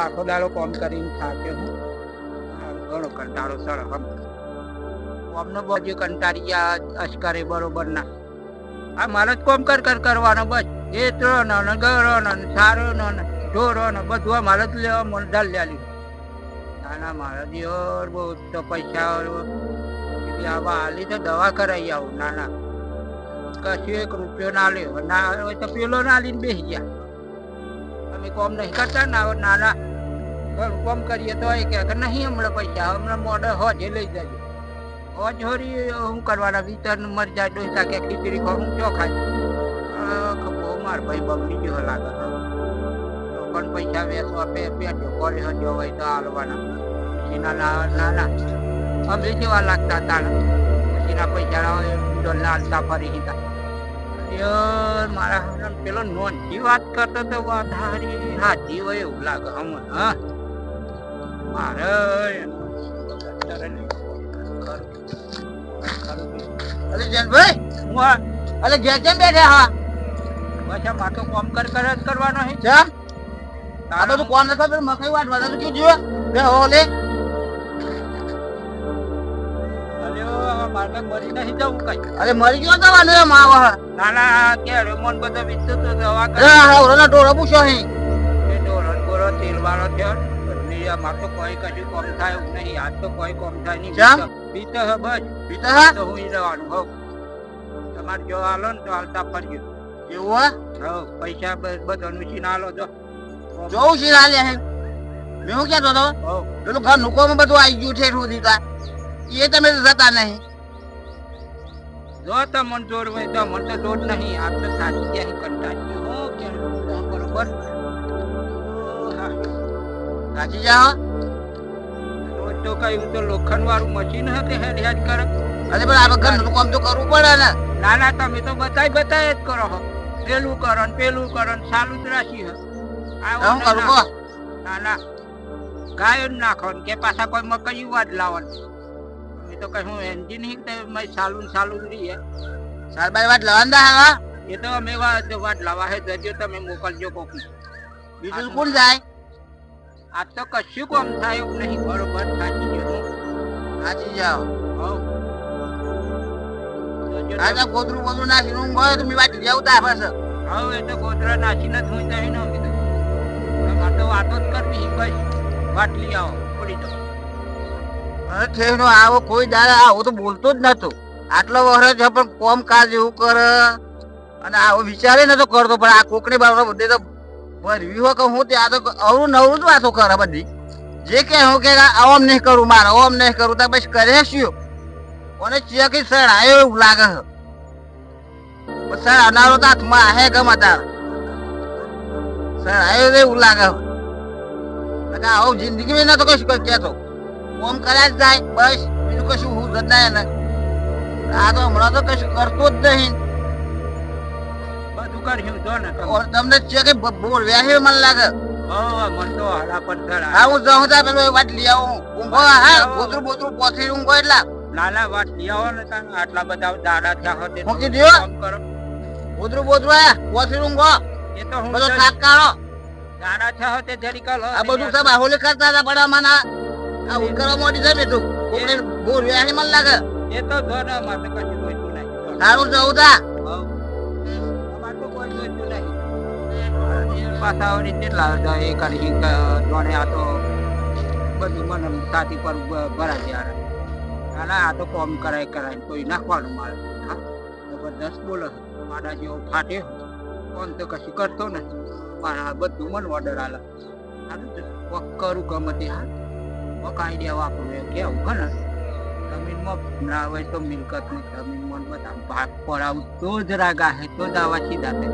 આખો દાડો કોમ કરીને થાક્યો હું ઘણો કંટાળો સર કોમનો બધું કંટાળી ગયા અશ્કરે બરોબર ના આ મારે જ કોમ કરવાનો બસ એટલો ને ગરો ને સારો ને ઢોરો ને બધું મારે જ લેવા મને ઢાલ લ્યાલ્યું નાના મારા દિયોર બહુ તો પૈસા હાલી તો દવા કરાવી આવું નાના કશું 1 રૂપિયો ના લ્યો ના હોય તો પેલો ના લઈને બેસી ગયા અમે કોમ નહીં કરતા નાના કોમ કરીએ તો એ કે નહીં હમણાં પૈસા હમણાં મોડે હોજે લઈ જજો હોજ હોરી હું કરવાના વિતર મરી જાય ડોસા કે ખીચડી ખાવું ચો ખાય બહુ માર ભાઈ બગડી ગયો લાગે પણ પૈસા વેચવા પેટ્યો કરે હજો હોય તો હાલવાના પછીના નાના અમે જેવા લાગતા હતા પછીના પૈસા લાલતા ફરી હતા મારા પેલો નોંધી વાત કરતો તો વાત હારી હાજી હોય એવું લાગે હમણાં હા મારે અરે જનભાઈ અરે ઘેર કેમ બેઠા હા બસ મારે તો કોમ જ કરવાનો છે ચમ આ બધું કોમ નથી પેલું મકાઈ વાટવા તો કેવું જોયો બે હોલે મરી નહીં જવું કઈ અરે મરી ગયો તો વાને માવ નાના કે રેમોન બધો વિસ્તો તો દવા કરે હા ઓલા ડોરો પૂછો હે એ ડોરો ગોરો તેલ વાળો થયો ની આ માર તો કોઈ કશું કોમ થાય નહીં આજ તો કોઈ કોમ થાય નહીં પીતો હે બસ પીતો હે તો હું જવાનું હો તમાર જો આલો ને તો હાલતા ફરજો એવું હો પૈસા બધો નુસી ના આલો જો ઉસી ના લે હે મેં હું કહેતો તો પેલું ઘર નુકોમાં બધું આવી ગયું છે સુધી કા એ તમે જતા નહીં જો તો મન જોર હોય તો મન તો જોર નહીં આપ તો સાચી ગયા કંટાળી હું કે બરોબર સાચી જાઓ રોજ તો કઈ તો લોખંડ વાળું મશીન હતે હેડ હેડ કરે અરે પણ આ ઘરનું કામ તો કરવું પડે ને ના તમે તો બતાય જ કરો હો પેલું કરો ચાલુ જ રાખી હે હું કરું ના ગાયો નાખો કે પાછા કોઈ મકઈ વાદ લાવવાનું તો કહું એન્જિન હી તે મે ચાલુ રહી હે સાર બાય વાત લવાંદા હા એ તો અમે વાત લાવા હે જજો તમે મોકલજો કોક બીજું કોણ જાય આ તો કશું કોમ થાય એવું નહીં બરોબર સાચી જાઓ હો આજા ગોદરું નાખી હું ગયો તમે વાત લેવતા બસ હા એ તો ગોદરા નાખીને જ હું જાય ને અમે તો વાતો જ કરવી બસ વાત લઈ આવો પડી તો ઠેનો આવો કોઈ દાડા આવો તો બોલતો જ નતો આટલો વરસ છે પણ કોમ કાજ એવું કરે અને આવો વિચારે નતો કરતો પણ આ કોકની બાબત બધે તો ભરવી હોય કે હું ત્યાં તો અવરું નવરું જ વાતો કરે બધી જે કે હું કે આમ નહીં કરું મારે ઓમ નહીં કરું તો બસ કરે શું કોને ચેકી સર આવ્યો એવું લાગે છે સર અનારો તો હાથમાં હે ગમા તાર સર આવ્યો એવું લાગે આવો જિંદગી નતો કશું કહેતો કોમ કર્યા જ જાય બસ બીજું કશું હું જનાય ને આ તો હમણાં તો કશું કરતો જ નહીં બધું કર્યું જો ને તમને છે કે બોલ વ્યાહે મને લાગે મન તો હાડા પર થડા હા હું જાઉં તા પેલો વાત લઈ આવું ઊંઘો હા બોતરું પોથી ઊંઘો એટલા નાના વાત લઈ આવો ને તા આટલા બધા દાડા થયા હોતે મૂકી દો કામ કરો બોતરું પોથી ઊંઘો એ તો હું બધો થાક કાઢો દાડા થયા હોતે જરી કાલ આ બધું સબ હોલે કરતા હતા બડા માના આ ઉકરા મોડી છે બેઠું કોકને બોર વ્યાહી મન લાગે એ તો ધોના માટે કશું જોઈતું નહીં સારું જવું તા અમાર તો કોઈ જોઈતું નહીં પાછા ઓરી કેટલા એ કરી જોણે આ તો બધું મને સાથી પર ભરા જાય હાલા આ તો કોમ કરાય કોઈ નાખવાનું મારે હા જબરદસ્ત બોલે મારા જેવો ફાટે કોણ તો કશું કરતો નથી પણ બધું મને ઓર્ડર આલે કરું ગમે તે હા આઈડિયા વાપરું એમ કેવું ખરે જમીનમાં ના હોય તો મિલકત ની જમીનમાં બધા ભાગ પડાવું તો જ રાગા હે તો જ આવા સીધા થાય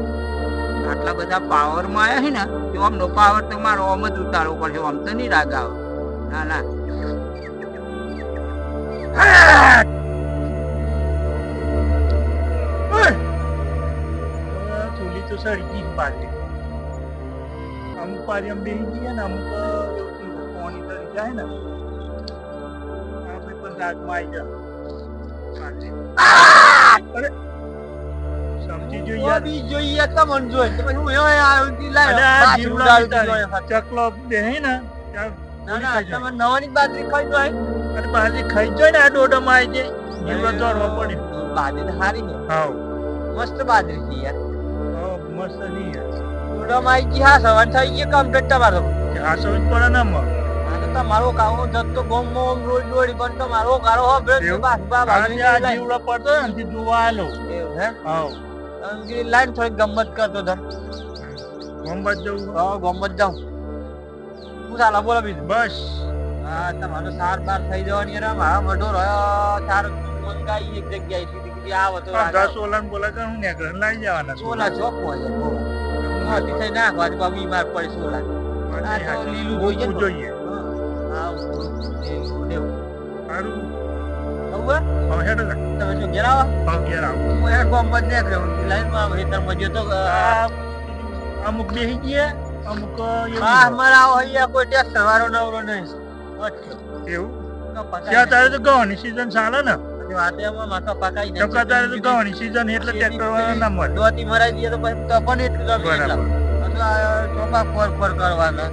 આટલા બધા પાવરમાં આવ્યા છે ને તો આમનો પાવર તો મારો આમ જ ઉતારવો પડશે આમ તો નહીં રાગ આવે ના ચૂલી તો સળગી પાછી અમુક પારી આમ બેસી ગયા ને અમુક પાણી તરી જાય ને આપણે પણ રાતમાં આવી જાય શાંતિ જોઈએ બી જોઈએ તમને જોઈએ તો પછી હું આવ્યો ચકલો બેહી ને ના ના તમે નવાની બાજરી ખાઈ જાય અને બાજરી ખાઈ જાય ને આ ડોડામાં આવી જાય જીવવા દોડવા પડે બાજરી હારી ને હાવ મસ્ત બાજરી છે યાર હાવ મસ્ત છે યાર ડોડામાં આવી ગઈ હા સવાન થઈ ગઈ કમ્પ્લીટ તમારો આ સવિત પડે ને માં આ તમારો કાવો જતો ગોમો રોડ દોડી પણ તમારો ગારો હો બ્રેક બાસ બાજરી જીવડા પડતો ને થી જોવા આલો એવું હે હાવ અંગી લાઈન થોડી ગમત કરતો ધર ગમત જવું હા ગમત જાઉં હું સાલા બોલો બીજું બસ હા તમારો સાર બાર થઈ જવાની યાર મારા મઢો રહ્યો સાર મંગાઈ એક જગ્યાએ સીધી આવો તો 10 સોલન બોલા કે હું ને ઘર લઈ જવાના સોલા ચોક હોય હા તી થઈ ના વાત બા બીમાર પડી સોલા આ તો લીલું જોઈએ હા લીલું દેવ સારું ખબર હવે હેડો તમે જો ઘેર આવો હા ઘેર આવો હું હેડ ગોમત ને રહ્યો લાઈનમાં ખેતરમાં જો તો અમુક બેહી ગયા અમુક હા અમારા અહીંયા કોઈ ટેક્સ વાળો નવરો નહીં એવું ત્યાં તારે તો ગવાની સીઝન ચાલે ને વાતે એમાં માથા પકાઈ ને ચક્કા તારે તો ગવાની સીઝન એટલે ટ્રેક્ટર વાળા ના મળે દોતી મરાઈ દઈએ તો પછી તો પણ એટલું બરાબર ચોપા ફોર ફોર કરવાના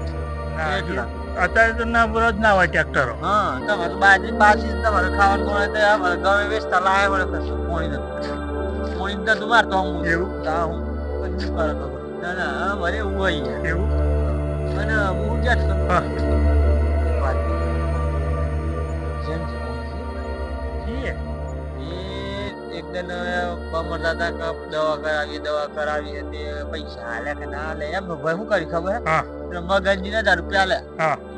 અત્યારે તો ના બરોજ ના હોય ટ્રેક્ટરો હા તમારે બાજરી પાછી તમારે ખાવાનું મળે તો અમારે ગમે વેચતા લાવે મળે કશું પોણી તો તું મારતો હું એવું તા હું પછી કરે તો ના ના અમારે એવું હોય એવું અને હું જત હા એકદમ બમર દાદા દવા કરાવી હતી પૈસા હાલે કે ના હાલે એમ ભાઈ શું કરી ખબર મગનજી ના 1000 રૂપિયા હાલે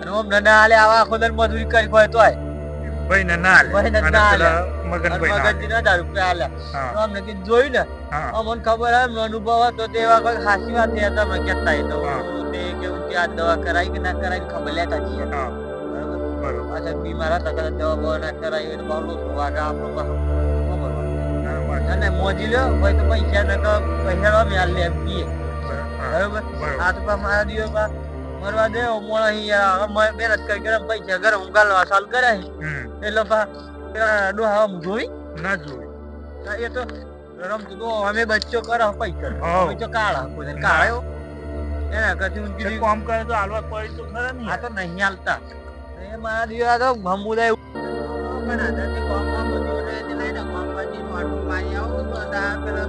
અને ઓમ ના હાલે આવા આખો દર મજૂરી કરી હોય તોય ભાઈ ને ના હાલે મગનજી ના 1000 રૂપિયા હાલે અમને કીધું જોયું ને અમને ખબર એમ અનુભવ હતો તે એવા કોઈ હાસી વાત તમે કેતા તો તે કેવું કે આ દવા કરાવી કે ના કરાવી ખબર લેતા છીએ બરોબર અચ્છા બીમાર હતા કદાચ દવા બવા ના કરાવી તો બહુ વાગા આપણો અને મોજી લ્યો ભાઈ તો પૈસા ને પૈસા મેલ લે એમ કીએ બરોબર આ તો મારા દીવો મરવા દે મોળા યાર મહેનત કરી ગરમ પૈસા ગરમ ગાલવા સાલ કરે એટલે પેલા ડોહા જોઈ ના જોઈ એ તો રમતું તો અમે બચ્ચો કરો પૈસા બચ્ચો કાળા કોઈ કાળો એના કરતી ઊંચી કામ કરે તો હાલવા પડી તો ખરા નહીં આ તો નહીં હાલતા એ મારા દીવા તો ભમુદાય પણ આદર તે કોમમાં બધું ને તે લઈને કોમમાં થી આટલું મારી આવું તો આ પેલા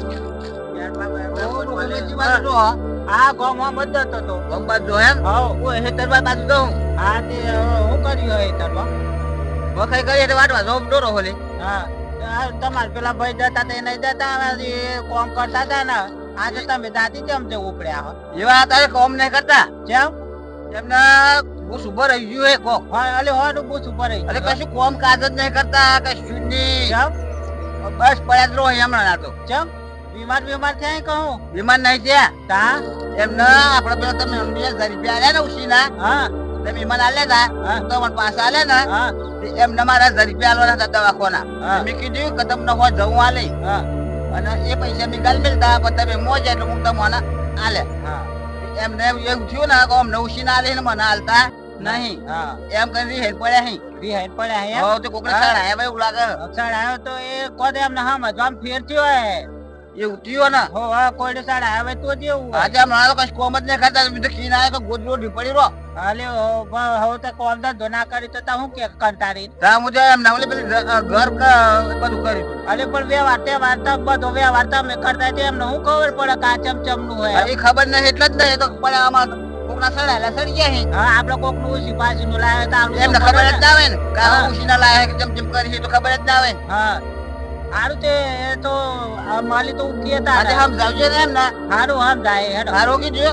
આ કોમમાં બધતો તો કોમમાં જો એમ હા હું હેતરવા બાજુ દઉં આ તે હું કર્યું હેતરવા વખાઈ કરી એટલે વાટવા જોબ ડોરો હોલે હા તમાર પેલા ભાઈ જતા તે નહીં જતા કોમ કરતા હતા ને આજે તમે દાદી કેમ છે ઉપડ્યા એવા તારે કોમ નહીં કરતા કેમ એમના બુસ ઉપર રહી ગયું હે કો હા અલે હોનું બુસ ઉપર રહી અરે કશું કોમ કાજ જ નહીં કરતા કશું નહીં કેમ બસ પડ્યા જ રહો હમણાં ના તો કેમ બીમાર થયા કહું બીમાર નહીં થયા તા એમના આપડે પેલા તમે 1000 રૂપિયા આલ્યા ને ઉસીના હા તમે બીમાર આલ્યા તા તો મને પાછા આલ્યા ને એમને મારા 1000 રૂપિયા આલવાના હતા દવાખાના મેં કીધું કે તમને હો જવું આલે અને એ પૈસા મેં ગાલ મેલતા પણ તમે મોજ એટલે હું તમને આલ્યા એમને એવું થયું ને કે અમને ઉસીના આલે ને મને આલતા નહીં એમ કરી હેડ પડ્યા હે હો તો કોકને ચડાયા ભાઈ એવું લાગે ચડાયો તો એ કોદે એમને સમજ આમ ફેર થયો હે એવું થયો ને હો કોઈને ચડાયા હવે તો જેવું આજે હમણાં તો કશું કોમ જ નહીં કરતા તો ખીન આવ્યો તો ગોદડો પડી રહો અલે હવે તો કોમ ધંધો ના કરી તો હું કે કંટારી તા મુજે એમ ના ઓલે પેલી ઘર બધું કરી અલે પણ વ્યવહાર તે વાર્તા બધો વ્યવહાર તમે કરતા તે એમને હું ખબર પડે કે આ ચમચમ નું હોય એ ખબર નહીં એટલે જ નહીં તો પડે આમાં કોકના સડાયેલા સડી ગયા હે હા આપણે કોક નું ઉસી પાછી નું લાવે તો એમને ખબર જ ના આવે ને કે ઉસી ના લાવે કે ચમચમ કરી તો ખબર જ ના આવે હા હારું તે તો માલી તો ઉઠીતા આજે હમ જાવજે ને એમ ના હારું હમ જાય હેડો હારો કી જો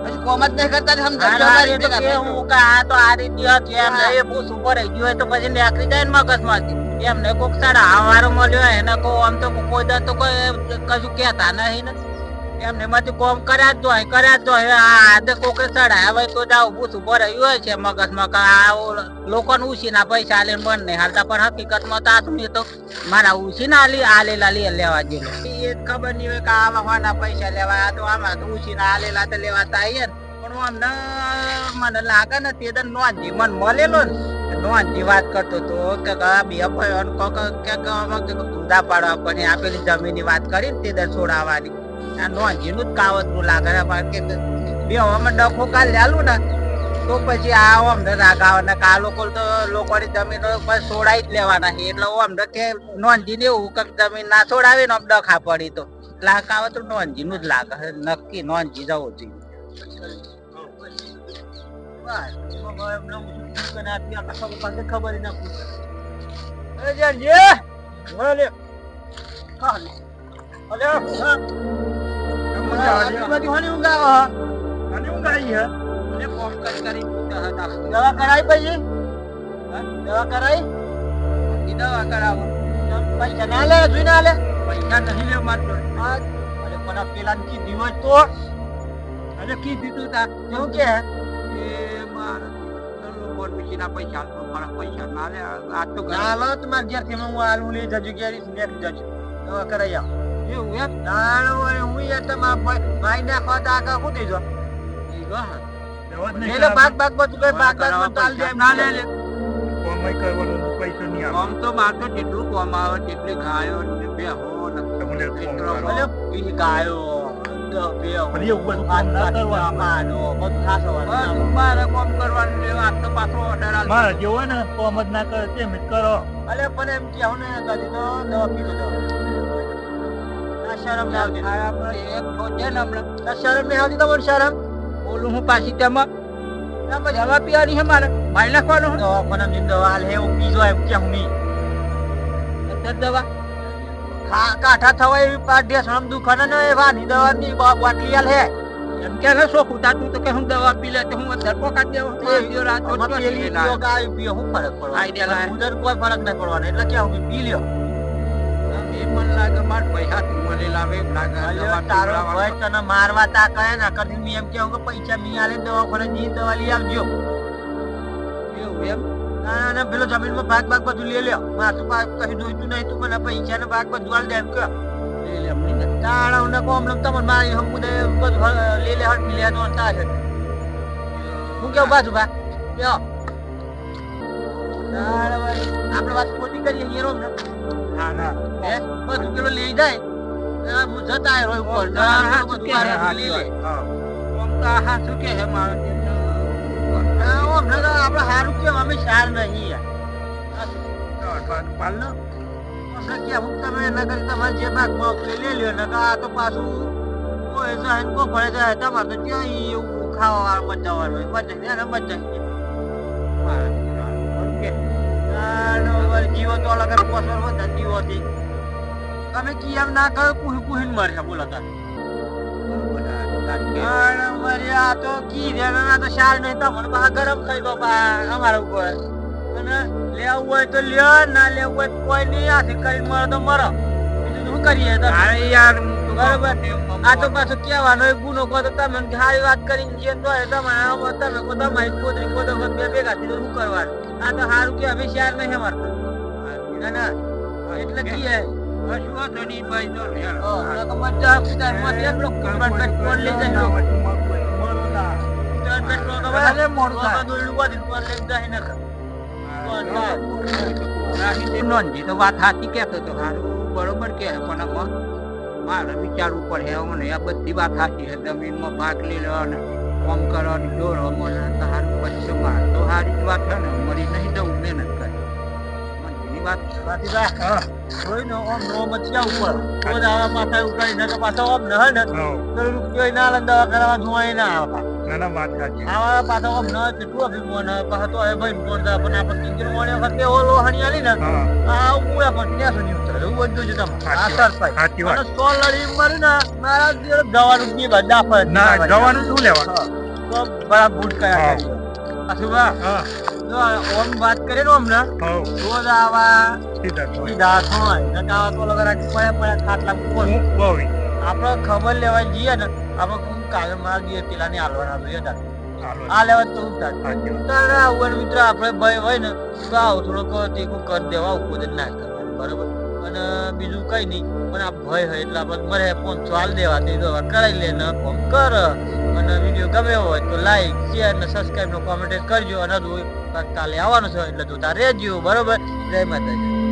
પછી કોમ જ નહીં કરતા હમ જાવજે અમારી તો કે હું કે આ તો આ રીતે એમ એ બુસ ઉપર રહી ગયો તો પછી નીકળી જાય ને મગજમાંથી એમને કોક સાડા આવારો મળ્યો એને કો આમ તો કોઈ દર તો કોઈ કશું કહેતા નહીં ને એમને માંથી કોમ કર્યા જ જોઈએ આ કોકે ચડાય હવે તો જાવ બુસ ઉપર રહ્યું હોય છે મગજમાં કે આ લોકોને ઉછીના પૈસા આલે મન નહીં હાલતા પણ હકીકતમાં તો આદમી તો મારા ઉછીના આલેલા લેવા જેલો એ ખબર નહીં હોય કે આમાં હોના પૈસા લેવા તો આમાં તો ઉછીના આલેલા તો લેવાતા આવીએ પણ અમને મને લાગે ને તે નોંધી મન મળેલો ને નોંધી વાત કરતો તો કે બે ભાઈ દૂધા પાડવા પણ આપેલી જમીન ની વાત કરી ને તે દર છોડાવવાની આ નોંધીનું જ કાવતરું લાગે છે કારણ કે બે હવામાં ડખો કાલ ચાલુ ને તો પછી આ અમને રાગ આવે ને આ લોકો તો લોકોની જમીન છોડાઈ જ લેવાના છે એટલે અમને કે નોંધીને એવું કે જમીન ના છોડાવે ને ડખા પડી તો એટલે આ કાવતરું નોંધીનું જ લાગે છે નક્કી નોંધી જવું જોઈએ. ખબર ના પૂછે દવા કરાવી પછી દવા કરાવી દવા કરાવો પૈસા ના લે જોઈ ના લે પૈસા નહીં લે મારતો પણ પેલા કી દિવસ તો અરે કી દીધું તા કેવું કે પૈસા પૈસા ના લે આ તો હાલો તમારે ઘેરથી હું આલુ લઈ જજો ઘેરી નીકળી જજો દવા કરાવી આવ એવું એમ નાનો હું યાર તમારા ભાઈ ના ખાતા આગળ શું થઈ જાય ભાગ ભાગ બધું કઈ ભાગ ભાગ ચાલ દે ના લે લે કોમય કરવાનું પૈસા નહીં આવે આમ તો મારતો જેટલું કોમ આવે તેટલી ગાયો ને બેહો ને તમને ઈ ગાયો મારે કોમ કરવાનું આ તો પાછો ઓર્ડર મારે જેવો ને કોમ જ ના કરે તેમ જ કરો અલે પણ એમ કેવું ને કદી તો દવા પીલો દો શરમ ના આવતી આપણે એક છોડે ને હમણાં શરમ નહીં આવતી તમને શરમ બોલું હું પાછી તેમાં દવા પીવાની છે મારે મારી નાખવાનું દવા દવા હાલ હે હું પીજો એમ કે હું દવા કાઠા થવા એવી પાડ્યા શરમ દુખાને ને વાની દવાની બાટલી હાલ હે એમ કે ને સોખું તાતું તો કે હું દવા પી લે તો હું ધરકો કાઢી દેવો રાત હું ફરક પડવાનો ઉધર કોઈ ફરક નહીં પડવાનો એટલે કે હું પી લ્યો એ મને લાગે માર પૈસા તું મને લાવે લાગે તારો ભાઈ તને મારવા તા કહે ને કદી મે એમ કેવું કે પૈસા મી આલે દવાખાને જી દવા લઈ આવજો એવું એમ ના ના પેલો જમીનમાં ભાગ ભાગ બધું લઈ લ્યો માર તો કહી જોઈતું નહીં તું મને પૈસા ને ભાગ બધું આલ દે એમ કે લઈ લે મને તાળા ને કોમ લમ તમને મારી હમ બધે બધું લઈ લે હટ મિલ્યા તો અંતા છે હું કેવું બાજુ બા લ્યો તાળા ભાઈ આપણે વાત ખોટી કરીએ હીરો ને ના ના હે બધું પેલો લઈ જાય હું જતા રહ્યો ઉપર ના બધું મારે લઈ લે ઓમ તો હા શું કે હે મારો ઓમ ન આપણે હારું કે અમે સાર નહીં યાર પાલ નો અમને કે હું તમે એના કરી તમારે જે ભાગ માં લઈ લ્યો ને આ તો પાછું કોઈ જાય કો ભરે જાય તમારે તો ક્યાં એવું ખાવા વાળા મજાવાનું મજા ને મજા ઓકે જીવો તો અલગ પોસર વધે જીવોથી તમે કિયામ ના કરો કુહી કુહીન મરશે બોલો આ તો કી રેના તો શાર નહીં તમને બહાર ગરમ થઈ ગયો અમારા ઉપર અને લેવું હોય તો લ્યો ના લેવું હોય કોઈ નહીં આથી કરીને મરો તો મરો બીજું શું કરીએ યાર બરોબર આ તો પાછું કહેવાનો ગુનો કહો તો તમે સારી વાત કરીને જે તમે તમારી કોદરી કોદો બે ભેગા થઈ શું કરવાનું આ તો સારું કે અમે શેર નહીં અમારતા ના ના એટલે કીએ શું હતો ની ભાઈ જો મજા પિતા મત એટલો કન્વર્ટ કોણ લઈ જાય પેટ્રોલ તો વાલે મોરતા દોડલું વાદી કોણ લઈ જાય ને રાહી નોંધી તો વાત સાચી કહેતો તો સારું બરોબર કે પણ મારે વિચારવું પડે મને આ બધી વાત સાચી છે જમીનમાં ભાગ લઈ લેવાનો કામ કરવાની દોડો મને સારું પછી માર તો સારી જ વાત છે ને મરી નહીં જવું મહેનત કરે વાત સાચી વાત કોઈ નો ઓમ નો મચિયા ઉપર કોઈ આવા માથા ઉકાઈ ન તો પાછો ઓમ ન હે ને તો રૂપિયો ના લંદા કરવા જોઈ ના આવતા ના ના વાત સાચી આવા પાછો ઓમ ન કેટલું અભિમાન પાછો તો એ ભાઈ મોરદા પણ આપણે કિંજર મોણે વખતે ઓલો હણી આલી ને આ ઉયા પણ ત્યાં સુધી ઉતરે એવું બધું જ તમે આ સર સાચી વાત તો લડી મરી ને મારા જવાનું ની બધા પર ના જવાનું શું લેવાનું તો બરાબર બૂટ કયા પાછું હા ઓમ વાત કરે ને અમને રોજ આવા સીધા હોય નકા તો લગા રાખી પડ્યા ખાટલા કોણ આપણે ખબર લેવા જઈએ ને આપણે કાલે મારા દીએ પેલા ને હાલવાના જોઈએ આ લેવા તો તારા આવું મિત્ર આપણે ભાઈ હોય ને તો આવું થોડોક ટેકો કરી દેવા ઉપર ના કરવાનું બરોબર અને બીજું કઈ નહીં પણ આ ભય હોય એટલે આપણે મરે 500 હાલ દેવા તે દવા કરાવી લે ને ફોન કર અને વિડીયો ગમે હોય તો લાઈક શેર ને સબસ્ક્રાઇબ ને કોમેન્ટ કરજો અને કાલે આવવાનું છે એટલે જોતા રહેજો બરોબર જય માતાજી.